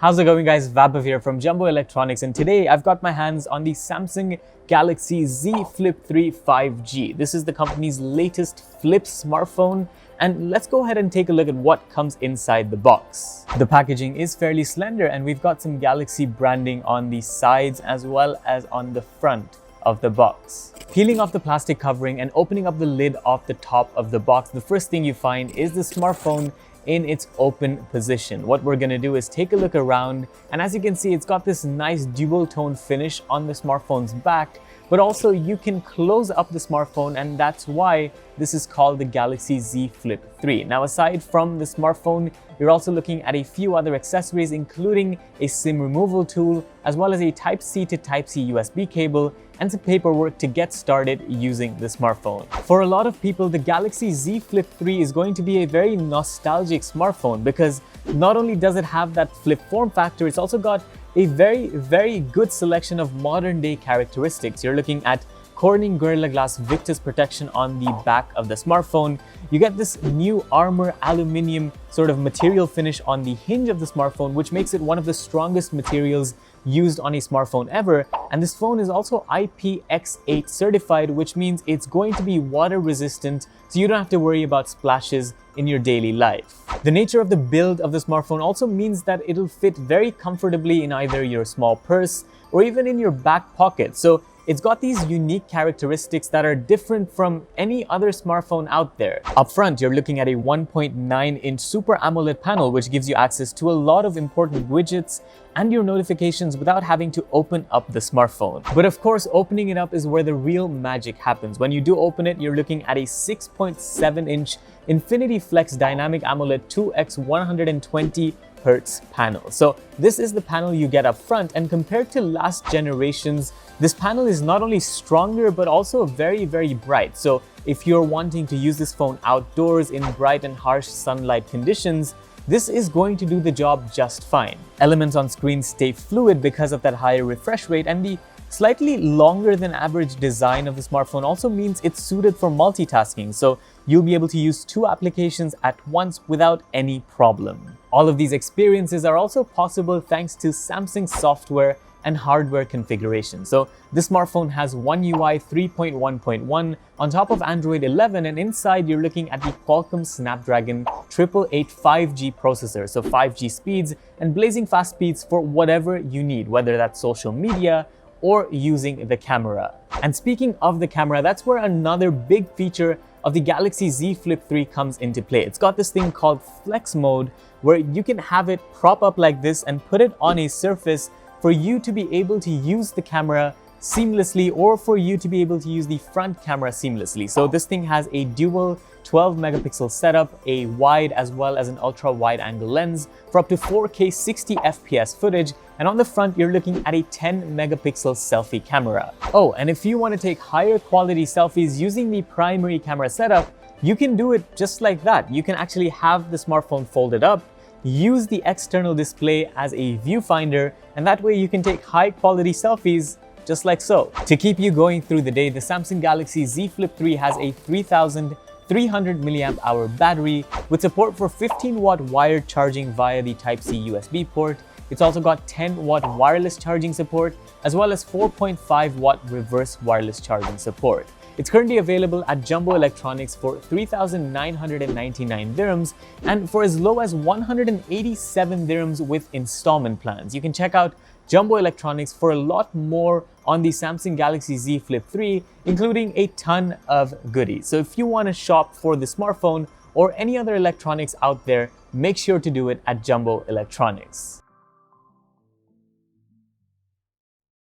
How's it going, guys? Vaibhav here from Jumbo Electronics, and today I've got my hands on the Samsung Galaxy Z Flip 3 5G. This is the company's latest flip smartphone, and let's go ahead and take a look at what comes inside the box. The packaging is fairly slender, and we've got some Galaxy branding on the sides as well as on the front of the box. Peeling off the plastic covering and opening up the lid off the top of the box, the first thing you find is the smartphone in its open position. What we're going to do is take a look around, and as you can see, it's got this nice dual tone finish on the smartphone's back, but also you can close up the smartphone, and that's why this is called the Galaxy Z Flip 3. Now, aside from the smartphone, you're also looking at a few other accessories, including a SIM removal tool, as well as a Type-C to Type-C USB cable, and some paperwork to get started using the smartphone. For a lot of people, the Galaxy Z Flip 3 is going to be a very nostalgic smartphone because not only does it have that flip form factor, it's also got a very good selection of modern day characteristics. You're looking at Corning Gorilla Glass Victus protection on the back of the smartphone. You get this new armor aluminum sort of material finish on the hinge of the smartphone, which makes it one of the strongest materials used on a smartphone ever. And this phone is also IPX8 certified, which means it's going to be water resistant, so you don't have to worry about splashes in your daily life. The nature of the build of the smartphone also means that it'll fit very comfortably in either your small purse or even in your back pocket. So it's got these unique characteristics that are different from any other smartphone out there. Up front, you're looking at a 1.9-inch Super AMOLED panel, which gives you access to a lot of important widgets and your notifications without having to open up the smartphone. But of course, opening it up is where the real magic happens. When you do open it, you're looking at a 6.7-inch Infinity Flex Dynamic AMOLED 2x 120 Hz panel. So this is the panel you get up front, and compared to last generations, this panel is not only stronger but also very bright. So if you're wanting to use this phone outdoors in bright and harsh sunlight conditions, this is going to do the job just fine. Elements on screen stay fluid because of that higher refresh rate, and the slightly longer than average design of the smartphone also means it's suited for multitasking, so you'll be able to use two applications at once without any problem. All of these experiences are also possible thanks to Samsung software and hardware configuration. So this smartphone has One UI 3.1.1 on top of Android 11, and inside you're looking at the Qualcomm Snapdragon 888 5G processor. So 5G speeds and blazing fast speeds for whatever you need, whether that's social media or using the camera. And speaking of the camera, that's where another big feature of the Galaxy Z Flip 3 comes into play. It's got this thing called Flex Mode, where you can have it prop up like this and put it on a surface for you to be able to use the camera seamlessly, or for you to be able to use the front camera seamlessly. So this thing has a dual 12 megapixel setup, a wide as well as an ultra wide angle lens for up to 4K 60 FPS footage, and on the front you're looking at a 10 megapixel selfie camera. Oh, and if you want to take higher quality selfies using the primary camera setup, you can do it just like that. You can actually have the smartphone folded up, use the external display as a viewfinder, and that way you can take high quality selfies just like so. To keep you going through the day, the Samsung Galaxy Z Flip 3 has a 3300 milliamp hour battery with support for 15-watt wired charging via the Type-C USB port. It's also got 10-watt wireless charging support, as well as 4.5-watt reverse wireless charging support. It's currently available at Jumbo Electronics for 3,999 dirhams and for as low as 187 dirhams with installment plans. You can check out Jumbo Electronics for a lot more on the Samsung Galaxy Z Flip 3, including a ton of goodies. So if you want to shop for the smartphone or any other electronics out there, make sure to do it at Jumbo Electronics.